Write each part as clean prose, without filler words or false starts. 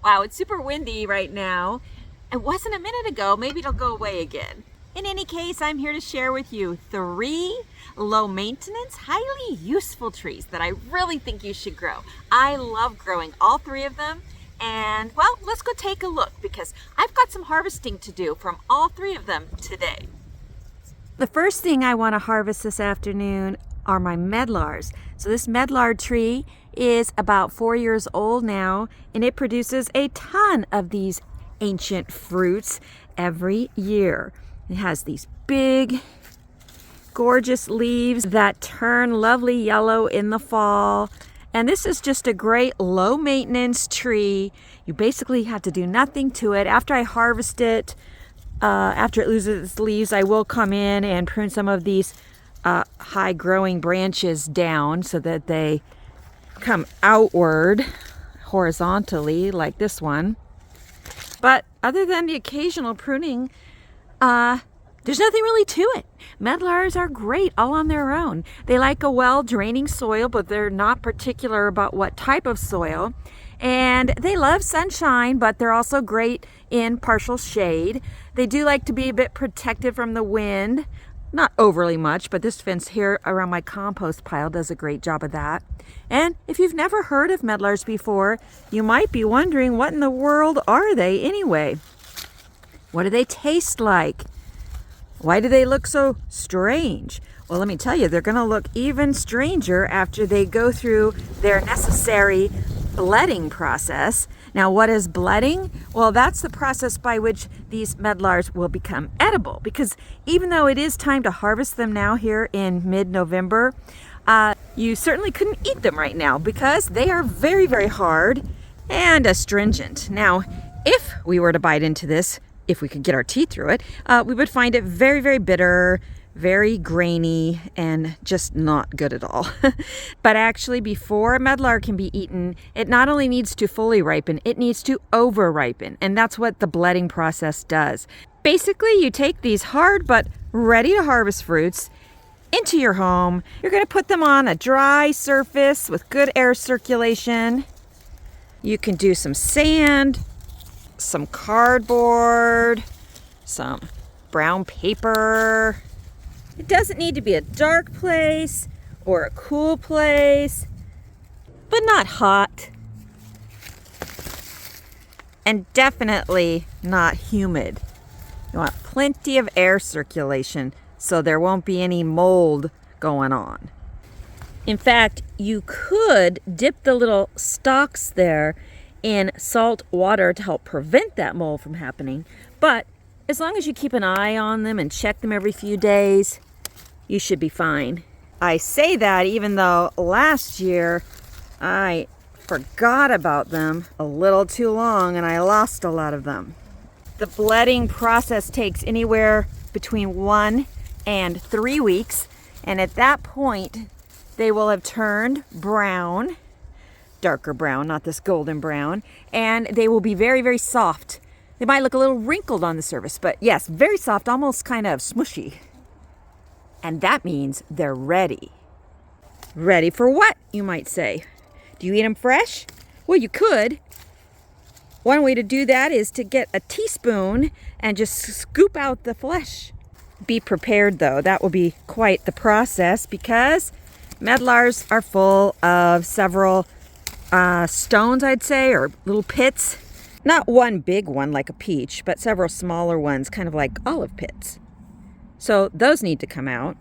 Wow, it's super windy right now. It wasn't a minute ago. Maybe it'll go away again. In any case, I'm here to share with you 3 low maintenance, highly useful trees that I really think you should grow. I love growing all 3 of them. And well, let's go take a look because I've got some harvesting to do from all 3 of them today. The first thing I want to harvest this afternoon are my medlars. So this medlar tree is about 4 years old now, and it produces a ton of these ancient fruits every year. It has these big, gorgeous leaves that turn lovely yellow in the fall. And this is just a great low maintenance tree. You basically have to do nothing to it. After I harvest it, after it loses its leaves, I will come in and prune some of these high growing branches down so that they come outward horizontally like this one. But other than the occasional pruning, there's nothing really to it. Medlars are great all on their own. They like a well-draining soil, but they're not particular about what type of soil. And they love sunshine, but they're also great in partial shade. They do like to be a bit protected from the wind. Not overly much, but this fence here around my compost pile does a great job of that. And if you've never heard of medlars before, you might be wondering, what in the world are they anyway? What do they taste like? Why do they look so strange? Well, let me tell you, they're going to look even stranger after they go through their necessary bledding process. Now, what is bledding? Well, that's the process by which these medlars will become edible, because even though it is time to harvest them now here in mid-November, you certainly couldn't eat them right now because they are very, very hard and astringent. Now, if we were to bite into this, if we could get our teeth through it, we would find it very, very bitter, very grainy, and just not good at all. But actually, before a medlar can be eaten, it not only needs to fully ripen, it needs to over ripen. And that's what the bledding process does. Basically, you take these hard but ready to harvest fruits into your home. You're going to put them on a dry surface with good air circulation. You can do some sand, some cardboard, some brown paper. It doesn't need to be a dark place or a cool place, but not hot. And definitely not humid. You want plenty of air circulation so there won't be any mold going on. In fact, you could dip the little stalks there in salt water to help prevent that mold from happening. But as long as you keep an eye on them and check them every few days, you should be fine. I say that even though last year I forgot about them a little too long and I lost a lot of them. The bledding process takes anywhere between 1 and 3 weeks, and at that point they will have turned brown, darker brown, not this golden brown, and they will be very, very soft. They might look a little wrinkled on the surface, but yes, very soft, almost kind of smushy. And that means they're ready. Ready for what, you might say? Do you eat them fresh? Well, you could. One way to do that is to get a teaspoon and just scoop out the flesh. Be prepared, though. That will be quite the process because medlars are full of several stones, I'd say, or little pits. Not one big one like a peach, but several smaller ones, kind of like olive pits. So those need to come out.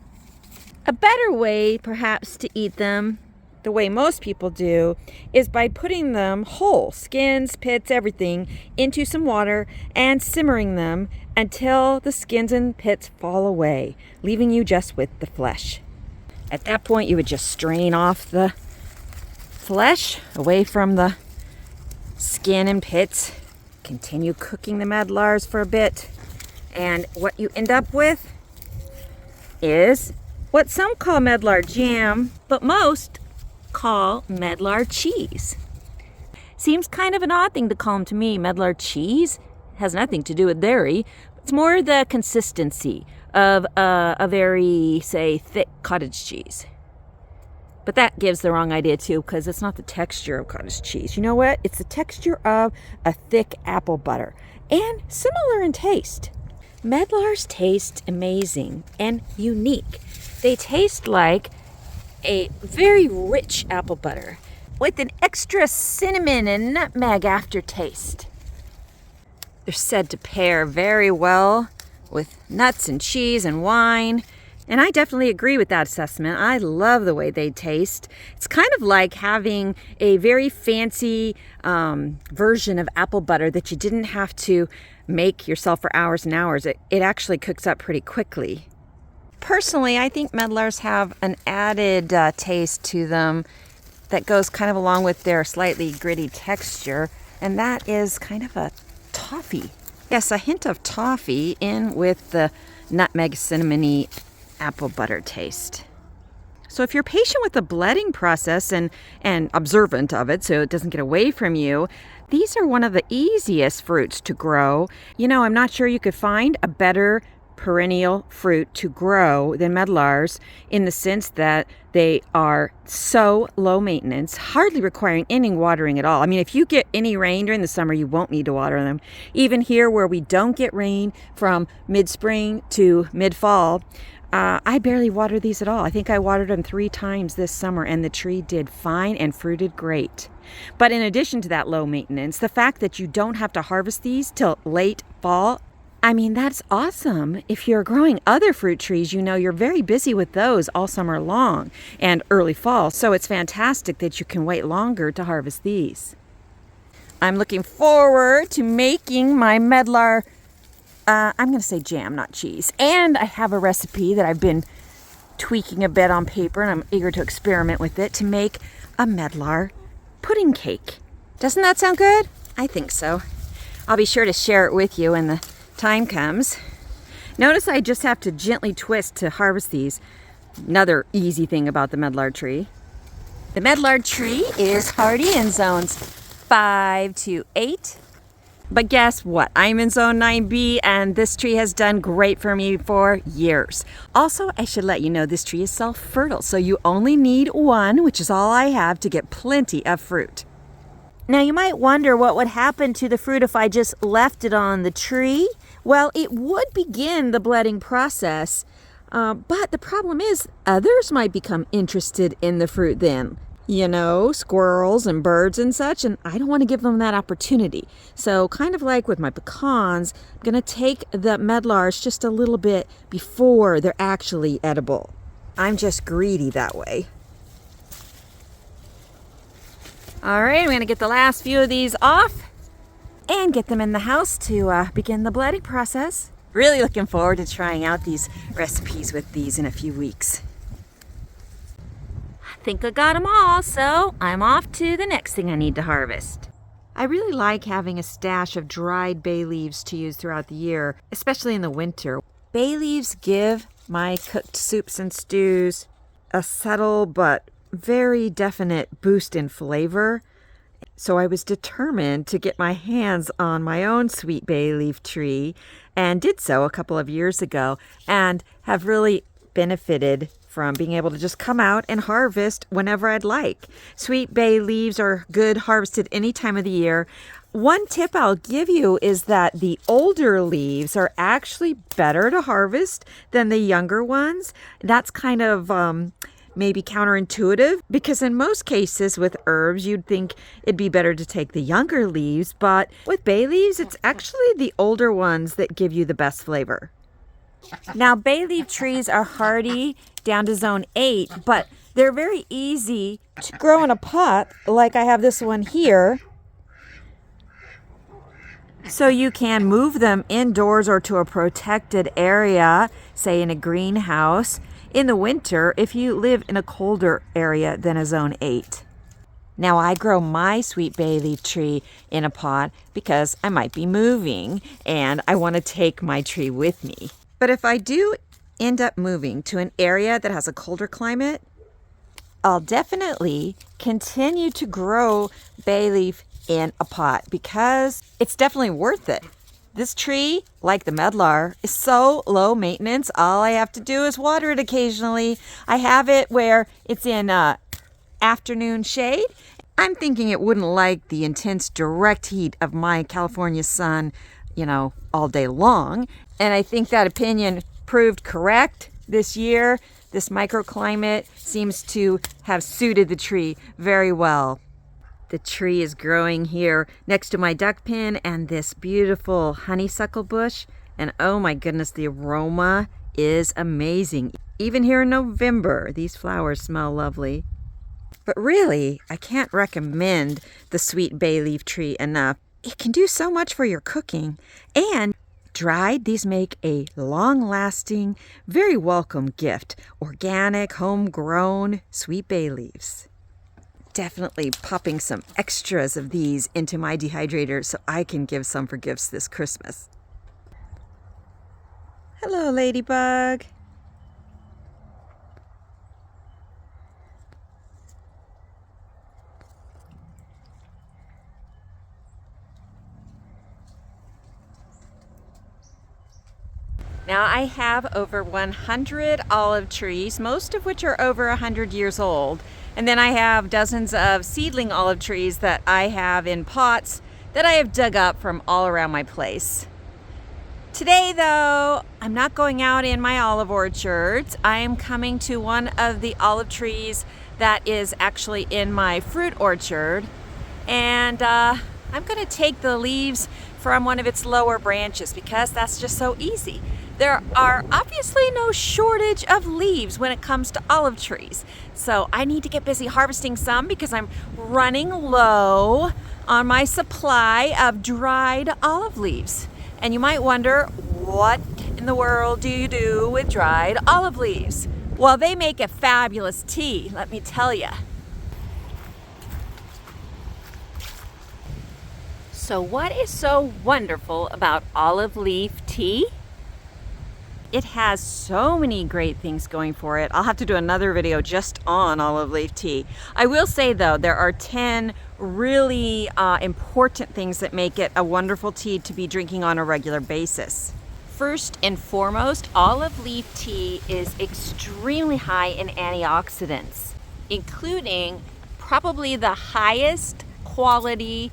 A better way, perhaps, to eat them, the way most people do, is by putting them whole, skins, pits, everything, into some water and simmering them until the skins and pits fall away, leaving you just with the flesh. At that point, you would just strain off the flesh away from the skin and pits, continue cooking the medlars for a bit, and what you end up with is what some call medlar jam, but most call medlar cheese. Seems kind of an odd thing to call them to me. Medlar cheese has nothing to do with dairy. It's more the consistency of a very, say, thick cottage cheese. But that gives the wrong idea too, because it's not the texture of cottage cheese. You know what? It's the texture of a thick apple butter, and similar in taste. Medlars taste amazing and unique. They taste like a very rich apple butter with an extra cinnamon and nutmeg aftertaste. They're said to pair very well with nuts and cheese and wine. And I definitely agree with that assessment. I love the way they taste. It's kind of like having a very fancy version of apple butter that you didn't have to make yourself for hours and hours. It actually cooks up pretty quickly. Personally, I think Medlars have an added taste to them that goes kind of along with their slightly gritty texture, and that is kind of a toffee. Yes, a hint of toffee in with the nutmeg cinnamony apple butter taste. So if you're patient with the bledding process and observant of it so it doesn't get away from you, these are one of the easiest fruits to grow. You know, I'm not sure you could find a better perennial fruit to grow than medlars, in the sense that they are so low maintenance, hardly requiring any watering at all. I mean, if you get any rain during the summer, you won't need to water them. Even here where we don't get rain from mid-spring to mid-fall, I barely water these at all. I think I watered them 3 times this summer, and the tree did fine and fruited great. But in addition to that low maintenance, the fact that you don't have to harvest these till late fall, I mean, that's awesome. If you're growing other fruit trees, you know you're very busy with those all summer long and early fall. So it's fantastic that you can wait longer to harvest these. I'm looking forward to making my medlar, I'm going to say jam, not cheese. And I have a recipe that I've been tweaking a bit on paper, and I'm eager to experiment with it to make a medlar pudding cake. Doesn't that sound good? I think so. I'll be sure to share it with you when the time comes. Notice I just have to gently twist to harvest these. Another easy thing about the medlar tree. The medlar tree is hardy in zones 5 to 8. But guess what? I'm in zone 9B, and this tree has done great for me for years. Also, I should let you know this tree is self-fertile, so you only need one, which is all I have, to get plenty of fruit. Now you might wonder what would happen to the fruit if I just left it on the tree. Well, it would begin the bledding process, but the problem is others might become interested in the fruit then. You know, squirrels and birds and such, and I don't want to give them that opportunity. So kind of like with my pecans, I'm going to take the medlars just a little bit before they're actually edible. I'm just greedy that way. All right, I'm going to get the last few of these off and get them in the house to begin the bledding process. Really looking forward to trying out these recipes with these in a few weeks. I think I got them all, so I'm off to the next thing I need to harvest. I really like having a stash of dried bay leaves to use throughout the year, especially in the winter. Bay leaves give my cooked soups and stews a subtle but very definite boost in flavor. So I was determined to get my hands on my own sweet bay leaf tree, and did so a couple of years ago, and have really benefited from being able to just come out and harvest whenever I'd like. Sweet bay leaves are good harvested any time of the year. One tip I'll give you is that the older leaves are actually better to harvest than the younger ones. That's kind of maybe counterintuitive, because in most cases with herbs you'd think it'd be better to take the younger leaves, but with bay leaves it's actually the older ones that give you the best flavor. Now, bay leaf trees are hardy down to zone 8, but they're very easy to grow in a pot, like I have this one here. So you can move them indoors or to a protected area, say in a greenhouse, in the winter if you live in a colder area than a zone 8. Now, I grow my sweet bay leaf tree in a pot because I might be moving and I want to take my tree with me. But if I do end up moving to an area that has a colder climate, I'll definitely continue to grow bay leaf in a pot because it's definitely worth it. This tree, like the medlar, is so low maintenance. All I have to do is water it occasionally. I have it where it's in afternoon shade. I'm thinking it wouldn't like the intense direct heat of my California sun, all day long. And I think that opinion proved correct this year. This microclimate seems to have suited the tree very well. The tree is growing here next to my duck pen and this beautiful honeysuckle bush. And oh my goodness, the aroma is amazing. Even here in November, these flowers smell lovely. But really, I can't recommend the sweet bay leaf tree enough. It can do so much for your cooking. And dried, these make a long-lasting, very welcome gift. Organic, homegrown sweet bay leaves. Definitely popping some extras of these into my dehydrator so I can give some for gifts this Christmas. Hello, ladybug. Now I have over 100 olive trees, most of which are over 100 years old. And then I have dozens of seedling olive trees that I have in pots that I have dug up from all around my place. Today though, I'm not going out in my olive orchards. I am coming to one of the olive trees that is actually in my fruit orchard. And I'm gonna take the leaves from one of its lower branches because that's just so easy. There are obviously no shortage of leaves when it comes to olive trees. So I need to get busy harvesting some because I'm running low on my supply of dried olive leaves. And you might wonder, what in the world do you do with dried olive leaves? Well, they make a fabulous tea, let me tell you. So what is so wonderful about olive leaf tea? It has so many great things going for it. I'll have to do another video just on olive leaf tea. I will say though, there are 10 really important things that make it a wonderful tea to be drinking on a regular basis. First and foremost, olive leaf tea is extremely high in antioxidants, including probably the highest quality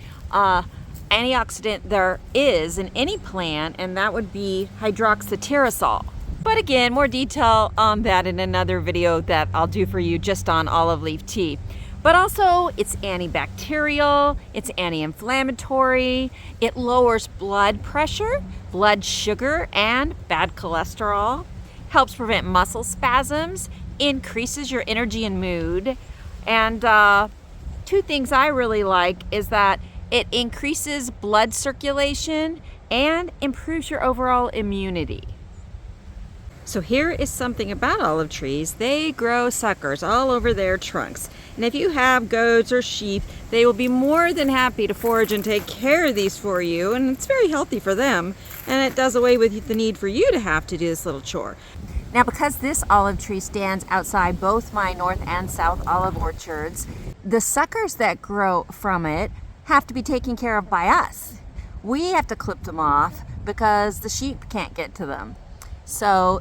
antioxidant there is in any plant, and that would be hydroxytyrosol. But again, more detail on that in another video that I'll do for you just on olive leaf tea. But also, it's antibacterial, it's anti-inflammatory, it lowers blood pressure, blood sugar, and bad cholesterol, helps prevent muscle spasms, increases your energy and mood. And two things I really like is that it increases blood circulation and improves your overall immunity. So here is something about olive trees. They grow suckers all over their trunks. And if you have goats or sheep, they will be more than happy to forage and take care of these for you. And it's very healthy for them. And it does away with the need for you to have to do this little chore. Now, because this olive tree stands outside both my north and south olive orchards, the suckers that grow from it have to be taken care of by us. We have to clip them off because the sheep can't get to them. So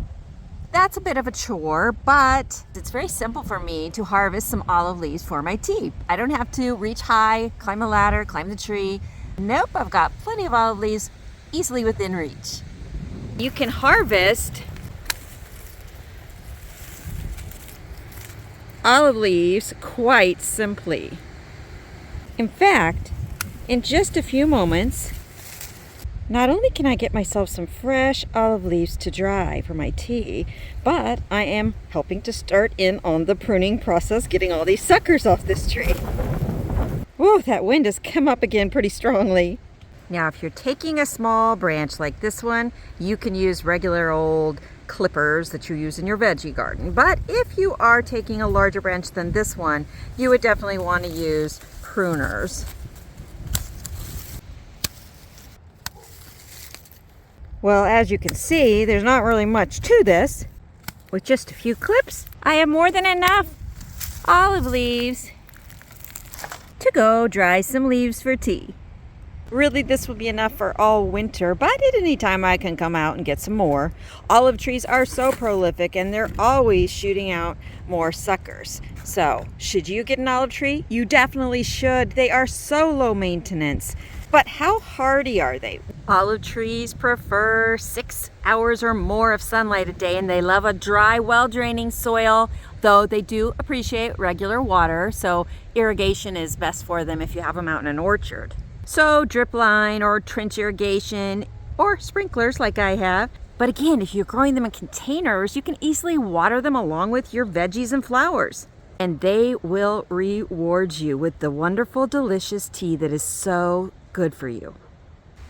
that's a bit of a chore, but it's very simple for me to harvest some olive leaves for my tea. I don't have to reach high, climb a ladder, climb the tree. Nope, I've got plenty of olive leaves easily within reach. You can harvest olive leaves quite simply. In fact, in just a few moments, not only can I get myself some fresh olive leaves to dry for my tea, but I am helping to start in on the pruning process, getting all these suckers off this tree. Whoa, that wind has come up again pretty strongly. Now, if you're taking a small branch like this one, you can use regular old clippers that you use in your veggie garden. But if you are taking a larger branch than this one, you would definitely want to use pruners. Well, as you can see, there's not really much to this. With just a few clips, I have more than enough olive leaves to go dry some leaves for tea. Really, this will be enough for all winter, but at any time I can come out and get some more. Olive trees are so prolific and they're always shooting out more suckers. So, should you get an olive tree? You definitely should. They are so low maintenance. But how hardy are they? Olive trees prefer 6 hours or more of sunlight a day, and they love a dry, well-draining soil, though they do appreciate regular water, so irrigation is best for them if you have them out in an orchard. So drip line or trench irrigation or sprinklers like I have. But again, if you're growing them in containers, you can easily water them along with your veggies and flowers. And they will reward you with the wonderful, delicious tea that is so good for you.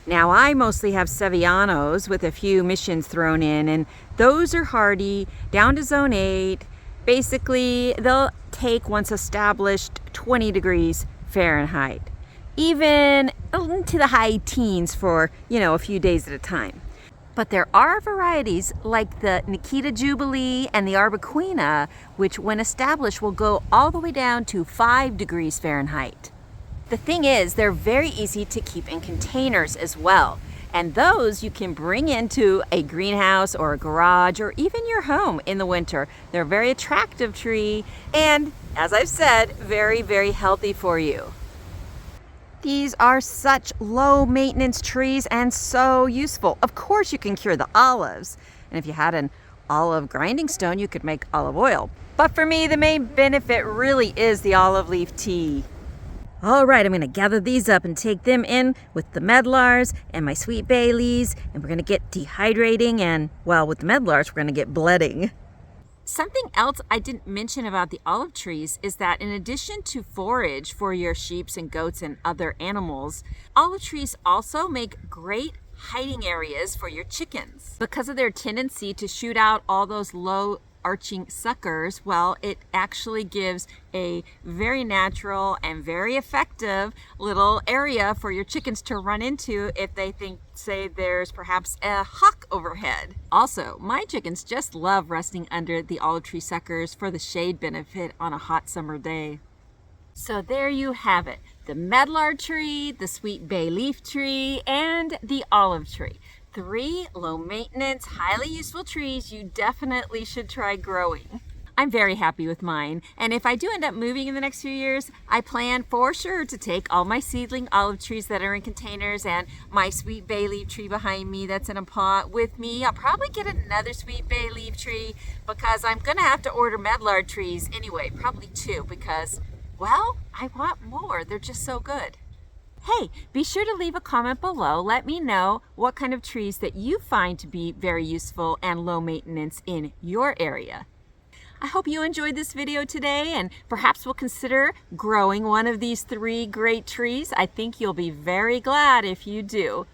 Now, I mostly have Sevillanos with a few missions thrown in, and those are hardy down to zone 8. Basically, they'll take, once established, 20 degrees Fahrenheit, even into the high teens for, a few days at a time. But there are varieties like the Nikita Jubilee and the Arbequina, which when established will go all the way down to 5 degrees Fahrenheit. The thing is, they're very easy to keep in containers as well. And those you can bring into a greenhouse or a garage or even your home in the winter. They're a very attractive tree and, as I've said, very, very healthy for you. These are such low maintenance trees and so useful. Of course you can cure the olives. And if you had an olive grinding stone, you could make olive oil. But for me, the main benefit really is the olive leaf tea. All right, I'm gonna gather these up and take them in with the medlars and my sweet bay leaves, and we're gonna get dehydrating and, well, with the medlars, we're gonna get bledding. Something else I didn't mention about the olive trees is that in addition to forage for your sheep and goats and other animals, olive trees also make great hiding areas for your chickens. Because of their tendency to shoot out all those low arching suckers, well, it actually gives a very natural and very effective little area for your chickens to run into if they think, say, there's perhaps a hawk overhead. Also, my chickens just love resting under the olive tree suckers for the shade benefit on a hot summer day. So there you have it, the medlar tree, the sweet bay leaf tree, and the olive tree. 3 low maintenance, highly useful trees you definitely should try growing. I'm very happy with mine, and if I do end up moving in the next few years, I plan for sure to take all my seedling olive trees that are in containers and my sweet bay leaf tree behind me that's in a pot with me. I'll probably get another sweet bay leaf tree because I'm gonna have to order medlar trees anyway, probably 2, because, well, I want more. They're just so good. Hey, be sure to leave a comment below. Let me know what kind of trees that you find to be very useful and low maintenance in your area. I hope you enjoyed this video today, and perhaps we'll consider growing one of these 3 great trees. I think you'll be very glad if you do.